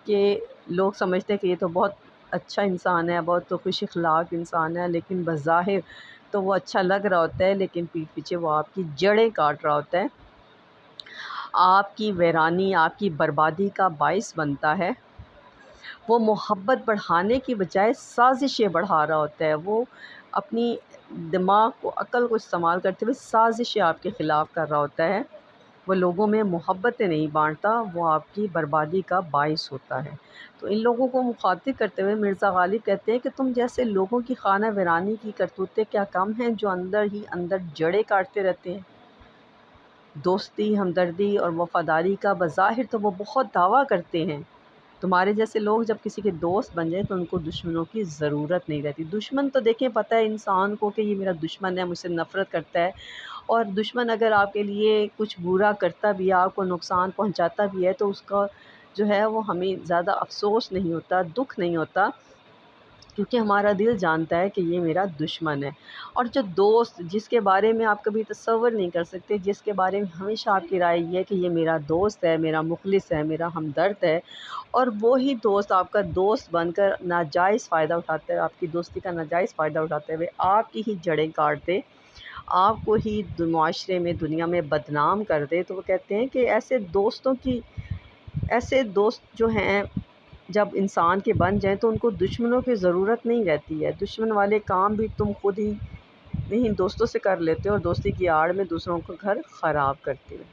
کہ لوگ سمجھتے ہیں کہ یہ تو بہت اچھا انسان ہے، بہت خوش اخلاق انسان ہے، لیکن بظاہر تو وہ اچھا لگ رہا ہوتا ہے، لیکن پیٹھ پیچھے وہ آپ کی جڑیں کاٹ رہا ہوتا ہے، آپ کی ویرانی، آپ کی بربادی کا باعث بنتا ہے۔ وہ محبت بڑھانے کی بجائے سازشیں بڑھا رہا ہوتا ہے، وہ اپنی دماغ کو، عقل کو استعمال کرتے ہوئے سازشیں آپ کے خلاف کر رہا ہوتا ہے، وہ لوگوں میں محبتیں نہیں بانٹتا، وہ آپ کی بربادی کا باعث ہوتا ہے۔ تو ان لوگوں کو مخاطب کرتے ہوئے مرزا غالب کہتے ہیں کہ تم جیسے لوگوں کی خانہ ویرانی کی کرتوتیں کیا کم ہیں جو اندر ہی اندر جڑیں کاٹتے رہتے ہیں۔ دوستی، ہمدردی اور وفاداری کا بظاہر تو وہ بہت دعویٰ کرتے ہیں، تمہارے جیسے لوگ جب کسی کے دوست بن جائیں تو ان کو دشمنوں کی ضرورت نہیں رہتی۔ دشمن تو دیکھیں پتہ ہے انسان کو کہ یہ میرا دشمن ہے، مجھ سے نفرت کرتا ہے، اور دشمن اگر آپ کے لیے کچھ برا کرتا بھی ہے، آپ کو نقصان پہنچاتا بھی ہے، تو اس کا جو ہے وہ ہمیں زیادہ افسوس نہیں ہوتا، دکھ نہیں ہوتا، کیونکہ ہمارا دل جانتا ہے کہ یہ میرا دشمن ہے۔ اور جو دوست جس کے بارے میں آپ کبھی تصور نہیں کر سکتے، جس کے بارے میں ہمیشہ آپ کی رائے یہ ہے کہ یہ میرا دوست ہے، میرا مخلص ہے، میرا ہمدرد ہے، اور وہی دوست آپ کا دوست بن کر ناجائز فائدہ اٹھاتا ہے، آپ کی دوستی کا ناجائز فائدہ اٹھاتے ہوئے آپ کی ہی جڑیں کاٹ دے، آپ کو ہی معاشرے میں، دنیا میں بدنام کر دے، تو وہ کہتے ہیں کہ ایسے دوست جو ہیں جب انسان کے بن جائیں تو ان کو دشمنوں کی ضرورت نہیں رہتی ہے۔ دشمن والے کام بھی تم خود ہی نہیں دوستوں سے کر لیتے ہو، اور دوستی کی آڑ میں دوسروں کا گھر خراب کرتے ہو۔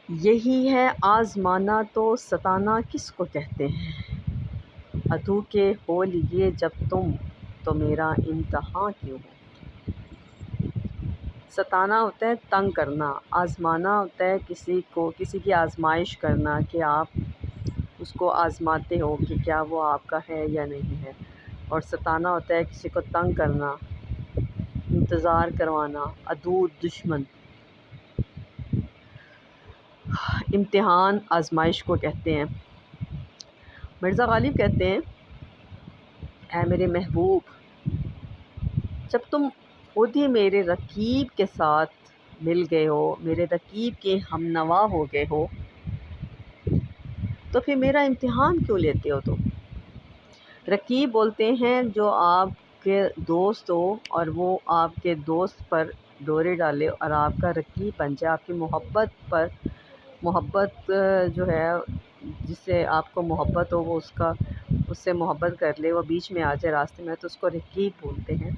یہی ہے آزمانا تو ستانا کس کو کہتے ہیں، عدو کے ہو لیے جب تم تو میرا امتحان کیوں ہو۔ ستانا ہوتا ہے تنگ کرنا، آزمانا ہوتا ہے کسی کی آزمائش کرنا، کہ آپ اس کو آزماتے ہو کہ کیا وہ آپ کا ہے یا نہیں ہے، اور ستانا ہوتا ہے کسی کو تنگ کرنا، انتظار کروانا، عدو دشمن۔ امتحان آزمائش کو کہتے ہیں۔ مرزا غالب کہتے ہیں، اے میرے محبوب، جب تم خود ہی میرے رقیب کے ساتھ مل گئے ہو، میرے رقیب کے ہم نوا ہو گئے ہو، تو پھر میرا امتحان کیوں لیتے ہو تم؟ رقیب بولتے ہیں جو آپ کے دوست ہو اور وہ آپ کے دوست پر ڈورے ڈالے اور آپ کا رقیب بن جائے، آپ کی محبت جو ہے، جس سے آپ کو محبت ہو، وہ اس سے محبت کر لے، وہ بیچ میں آ جائے راستے میں، تو اس کو رقیب بولتے ہیں۔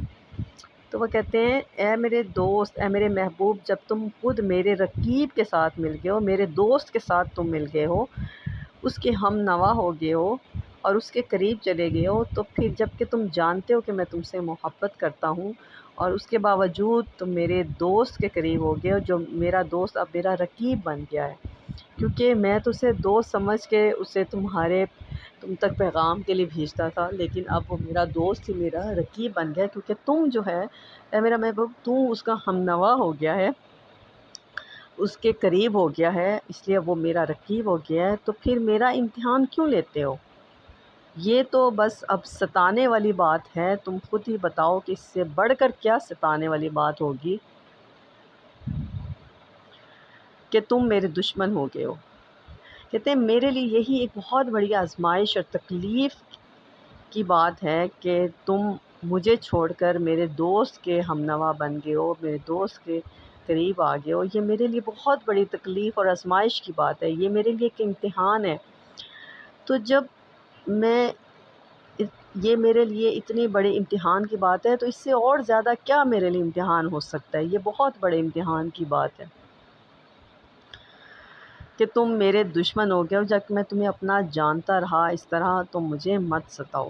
تو وہ کہتے ہیں، اے میرے دوست، اے میرے محبوب، جب تم خود میرے رقیب کے ساتھ مل گئے ہو، میرے دوست کے ساتھ تم مل گئے ہو، اس کے ہم نوا ہو گئے ہو اور اس کے قریب چلے گئے ہو، تو پھر جب کہ تم جانتے ہو کہ میں تم سے محبت کرتا ہوں، اور اس کے باوجود تم میرے دوست کے قریب ہو گئے ہو، جو میرا دوست اب میرا رقیب بن گیا ہے، کیونکہ میں تو اسے دوست سمجھ کے اسے تم تک پیغام کے لیے بھیجتا تھا، لیکن اب وہ میرا دوست ہی میرا رقیب بن گیا، کیونکہ تم جو ہے، اے میرا محبوب، تو اس کا ہم نوا ہو گیا ہے، اس کے قریب ہو گیا ہے، اس لیے وہ میرا رقیب ہو گیا ہے، تو پھر میرا امتحان کیوں لیتے ہو؟ یہ تو بس اب ستانے والی بات ہے، تم خود ہی بتاؤ کہ اس سے بڑھ کر کیا ستانے والی بات ہوگی کہ تم میرے دشمن ہو گئے ہو۔ کہتے ہیں، میرے لیے یہی ایک بہت بڑی آزمائش اور تکلیف کی بات ہے کہ تم مجھے چھوڑ کر میرے دوست کے ہم نوا بن گئے ہو، میرے دوست کے قریب آ گئے ہو، یہ میرے لیے بہت بڑی تکلیف اور آزمائش کی بات ہے، یہ میرے لیے ایک امتحان ہے۔ تو جب میں یہ میرے لیے اتنی بڑے امتحان کی بات ہے، تو اس سے اور زیادہ کیا میرے لیے امتحان ہو سکتا ہے؟ یہ بہت بڑے امتحان کی بات ہے کہ تم میرے دشمن ہو گئے ہو، جب میں تمہیں اپنا جانتا رہا، اس طرح تم مجھے مت ستاؤ۔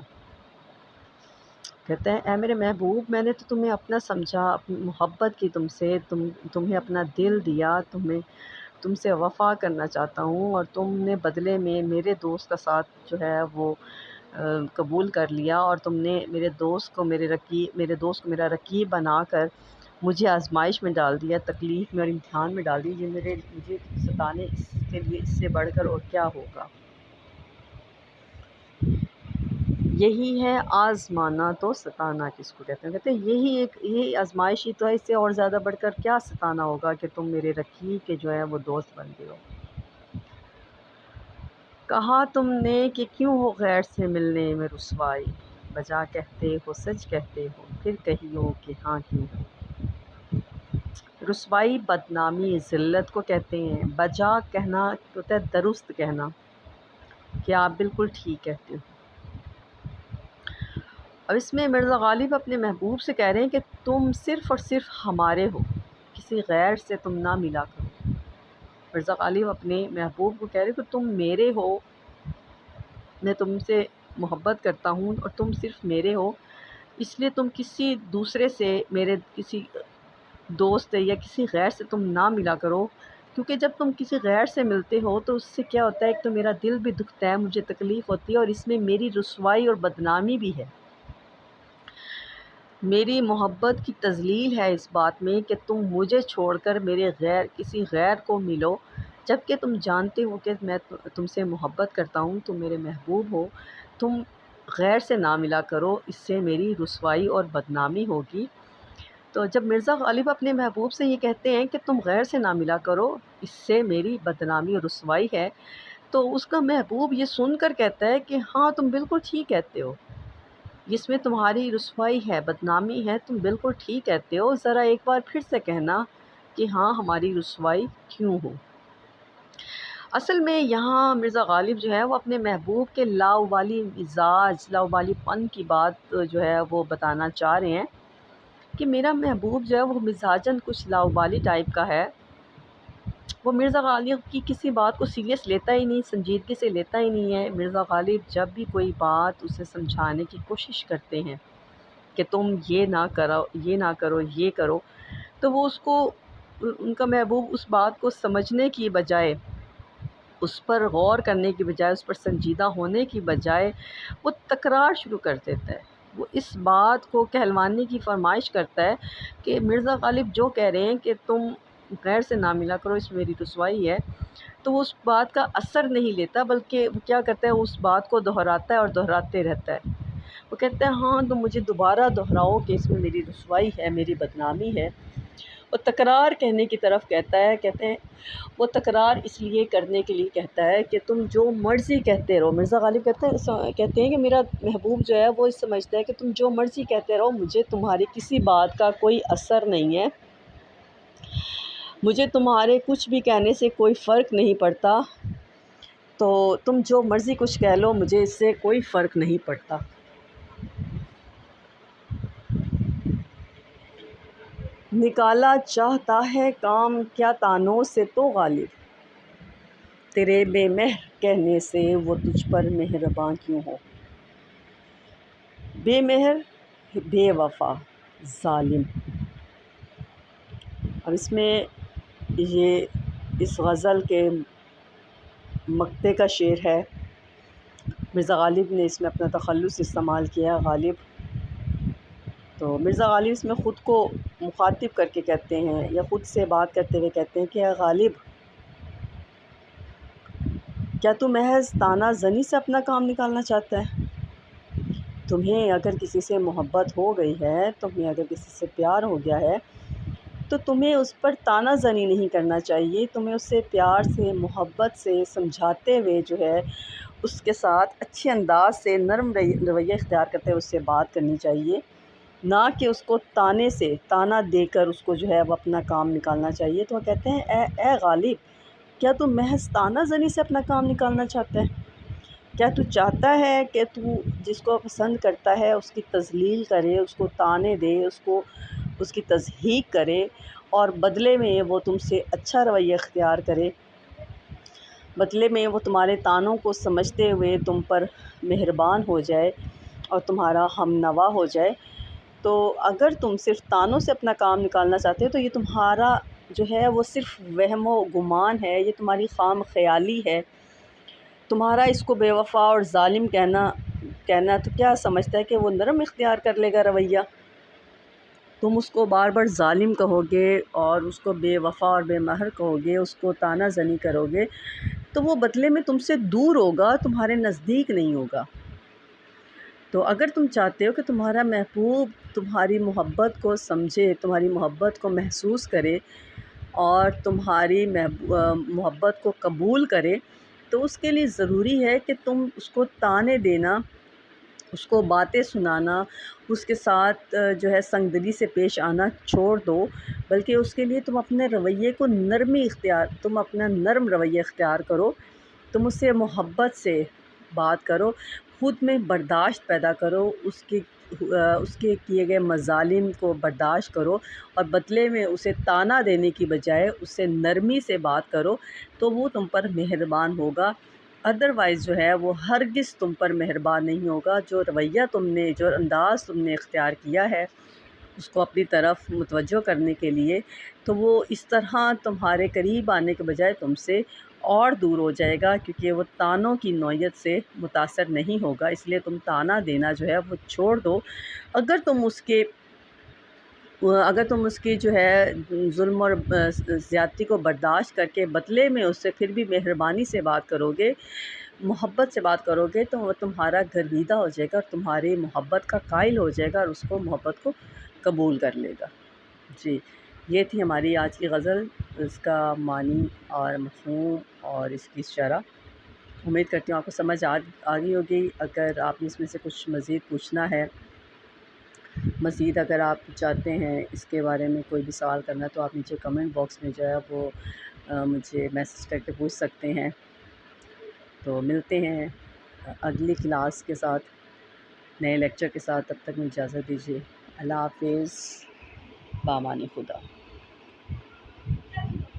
کہتے ہیں، اے میرے محبوب، میں نے تو تمہیں اپنا سمجھا، اپنی محبت کی تمہیں اپنا دل دیا، تم سے وفا کرنا چاہتا ہوں، اور تم نے بدلے میں میرے دوست کا ساتھ جو ہے وہ قبول کر لیا اور تم نے میرے دوست کو میرا رقیب بنا کر مجھے آزمائش میں ڈال دیا، تکلیف میں اور امتحان میں ڈال دیا، مجھے ستانے کے لیے اس سے بڑھ کر اور کیا ہوگا۔ یہی ہے آزمانا تو ستانا کس کو کہتے ہیں، کہتے ہیں یہی آزمائش ہی تو ہے، اس سے اور زیادہ بڑھ کر کیا ستانا ہوگا کہ تم میرے رقیب کے جو ہے وہ دوست بن گئے ہو۔ کہا تم نے کہ کیوں ہو غیر سے ملنے میں رسوائی، بجا کہتے ہو سچ کہتے ہو پھر کہیو کہ ہاں کیوں ہو۔ رسوائی بدنامی ذلت کو کہتے ہیں، بجا کہنا ہوتا ہے درست کہنا کہ آپ بالکل ٹھیک کہتے ہو۔ اب اس میں مرزا غالب اپنے محبوب سے کہہ رہے ہیں کہ تم صرف اور صرف ہمارے ہو، کسی غیر سے تم نہ ملا کرو۔ مرزا غالب اپنے محبوب کو کہہ رہے ہیں کہ تم میرے ہو، میں تم سے محبت کرتا ہوں اور تم صرف میرے ہو، اس لیے تم کسی دوسرے سے، میرے کسی دوست یا کسی غیر سے تم نہ ملا کرو، کیونکہ جب تم کسی غیر سے ملتے ہو تو اس سے کیا ہوتا ہے، ایک تو میرا دل بھی دکھتا ہے، مجھے تکلیف ہوتی ہے اور اس میں میری رسوائی اور بدنامی بھی ہے۔ میری محبت کی تذلیل ہے اس بات میں کہ تم مجھے چھوڑ کر کسی غیر کو ملو، جبکہ تم جانتے ہو کہ میں تم سے محبت کرتا ہوں، تم میرے محبوب ہو، تم غیر سے نہ ملا کرو، اس سے میری رسوائی اور بدنامی ہوگی۔ تو جب مرزا غالب اپنے محبوب سے یہ کہتے ہیں کہ تم غیر سے نہ ملا کرو، اس سے میری بدنامی اور رسوائی ہے، تو اس کا محبوب یہ سن کر کہتا ہے کہ ہاں تم بالکل ٹھیک کہتے ہو، جس میں تمہاری رسوائی ہے، بدنامی ہے، تم بالکل ٹھیک کہتے ہو، ذرا ایک بار پھر سے کہنا کہ ہاں ہماری رسوائی کیوں ہو۔ اصل میں یہاں مرزا غالب جو ہے وہ اپنے محبوب کے لاابالی مزاج، لاابالی پن کی بات جو ہے وہ بتانا چاہ رہے ہیں کہ میرا محبوب جو ہے وہ مزاجاً کچھ لاابالی ٹائپ کا ہے، وہ مرزا غالب کی کسی بات کو سیریس لیتا ہی نہیں، سنجیدگی سے لیتا ہی نہیں ہے۔ مرزا غالب جب بھی کوئی بات اسے سمجھانے کی کوشش کرتے ہیں کہ تم یہ نہ کرو یہ کرو، تو وہ ان کا محبوب اس بات کو سمجھنے کی بجائے، اس پر غور کرنے کی بجائے، اس پر سنجیدہ ہونے کی بجائے وہ تکرار شروع کر دیتا ہے، وہ اس بات کو کہلوانے کی فرمائش کرتا ہے کہ مرزا غالب جو کہہ رہے ہیں کہ تم غیر سے نہ ملا کرو، اس میں میری رسوائی ہے، تو وہ اس بات کا اثر نہیں لیتا، بلکہ وہ کیا کرتا ہے، اس بات کو دہراتا ہے اور دہراتے رہتا ہے۔ وہ کہتا ہے ہاں تم مجھے دوبارہ دہراؤ کہ اس میں میری رسوائی ہے، میری بدنامی ہے۔ وہ تکرار کہنے کی طرف کہتے ہیں وہ تکرار اس لیے کرنے کے لیے کہتا ہے کہ تم جو مرضی کہتے رہو۔ مرزا غالب کہتے ہیں کہ میرا محبوب جو ہے وہ سمجھتا ہے کہ تم جو مرضی کہتے رہو، مجھے تمہاری کسی بات کا کوئی اثر نہیں ہے، مجھے تمہارے کچھ بھی کہنے سے کوئی فرق نہیں پڑتا، تو تم جو مرضی کچھ کہہ لو، مجھے اس سے کوئی فرق نہیں پڑتا۔ نکالا چاہتا ہے کام کیا طعنوں سے تو غالب، تیرے بے مہر کہنے سے وہ تجھ پر مہرباں کیوں ہو۔ بے مہر، بے وفا، ظالم۔ اب اس میں اس غزل کے مقطع کا شعر ہے، مرزا غالب نے اس میں اپنا تخلص استعمال کیا غالب، تو مرزا غالب اس میں خود کو مخاطب کر کے کہتے ہیں یا خود سے بات کرتے ہوئے کہتے ہیں کہ اے غالب، کیا تو محض طعنہ زنی سے اپنا کام نکالنا چاہتا ہے؟ تمہیں اگر کسی سے محبت ہو گئی ہے، تمہیں اگر کسی سے پیار ہو گیا ہے، تو تمہیں اس پر طعنہ زنی نہیں کرنا چاہیے، تمہیں اس سے پیار سے، محبت سے، سمجھاتے ہوئے جو ہے اس کے ساتھ اچھے انداز سے، نرم رویہ اختیار کرتے ہوئے اس سے بات کرنی چاہیے، نہ کہ اس کو طعنہ دے کر اس کو جو ہے وہ اپنا کام نکالنا چاہیے۔ تو وہ کہتے ہیں اے غالب، کیا تو محض طعنہ زنی سے اپنا کام نکالنا چاہتا ہے؟ کیا تو چاہتا ہے کہ تو جس کو پسند کرتا ہے اس کی تذلیل کرے، اس کو طعنے دے، اس کی تضحیک کرے اور بدلے میں وہ تم سے اچھا رویہ اختیار کرے، بدلے میں وہ تمہارے طعنوں کو سمجھتے ہوئے تم پر مہربان ہو جائے اور تمہارا ہم نوا ہو جائے؟ تو اگر تم صرف طعنوں سے اپنا کام نکالنا چاہتے ہو تو یہ تمہارا جو ہے وہ صرف وہم و گمان ہے، یہ تمہاری خام خیالی ہے، تمہارا اس کو بے وفا اور ظالم کہنا کہنا تو کیا سمجھتا ہے کہ وہ نرم اختیار کر لے گا رویہ؟ تم اس کو بار بار ظالم کہو گے اور اس کو بے وفا اور بے مہر کہو گے، اس کو طعنہ زنی کرو گے، تو وہ بدلے میں تم سے دور ہوگا، تمہارے نزدیک نہیں ہوگا۔ تو اگر تم چاہتے ہو کہ تمہارا محبوب تمہاری محبت کو سمجھے، تمہاری محبت کو محسوس کرے اور تمہاری محبت کو قبول کرے، تو اس کے لیے ضروری ہے کہ تم اس کو طعنے دینا، اس کو باتیں سنانا، اس کے ساتھ جو ہے سنگ دلی سے پیش آنا چھوڑ دو، بلکہ اس کے لیے تم اپنے رویے کو تم اپنا نرم رویہ اختیار کرو، تم اس سے محبت سے بات کرو، خود میں برداشت پیدا کرو، اس کے کیے گئے مظالم کو برداشت کرو اور بدلے میں اسے طعنہ دینے کی بجائے اس سے نرمی سے بات کرو، تو وہ تم پر مہربان ہوگا۔ ادروائز جو ہے وہ ہرگز تم پر مہربان نہیں ہوگا۔ جو رویہ جو انداز تم نے اختیار کیا ہے اس کو اپنی طرف متوجہ کرنے کے لیے، تو وہ اس طرح تمہارے قریب آنے کے بجائے تم سے اور دور ہو جائے گا، کیونکہ وہ طعنوں کی نوعیت سے متاثر نہیں ہوگا۔ اس لیے تم طعنہ دینا جو ہے وہ چھوڑ دو۔ اگر تم اس کی جو ہے ظلم اور زیادتی کو برداشت کر کے بدلے میں اس سے پھر بھی مہربانی سے بات کرو گے، محبت سے بات کرو گے، تو وہ تمہارا گرویدہ ہو جائے گا اور تمہاری محبت کا قائل ہو جائے گا اور اس کو محبت کو قبول کر لے گا۔ جی، یہ تھی ہماری آج کی غزل، اس کا معنی اور مفہوم اور اس کی شرح۔ امید کرتی ہوں آپ کو سمجھ آ گئی ہوگی۔ اگر آپ نے اس میں سے کچھ مزید پوچھنا ہے، مزید اگر آپ چاہتے ہیں اس کے بارے میں کوئی بھی سوال کرنا، تو آپ نیچے کمنٹ باکس میں جو ہے وہ مجھے میسج کر کے پوچھ سکتے ہیں۔ تو ملتے ہیں اگلی کلاس کے ساتھ، نئے لیکچر کے ساتھ۔ تب تک مجھے اجازت دیجیے۔ اللہ حافظ، بامان خدا۔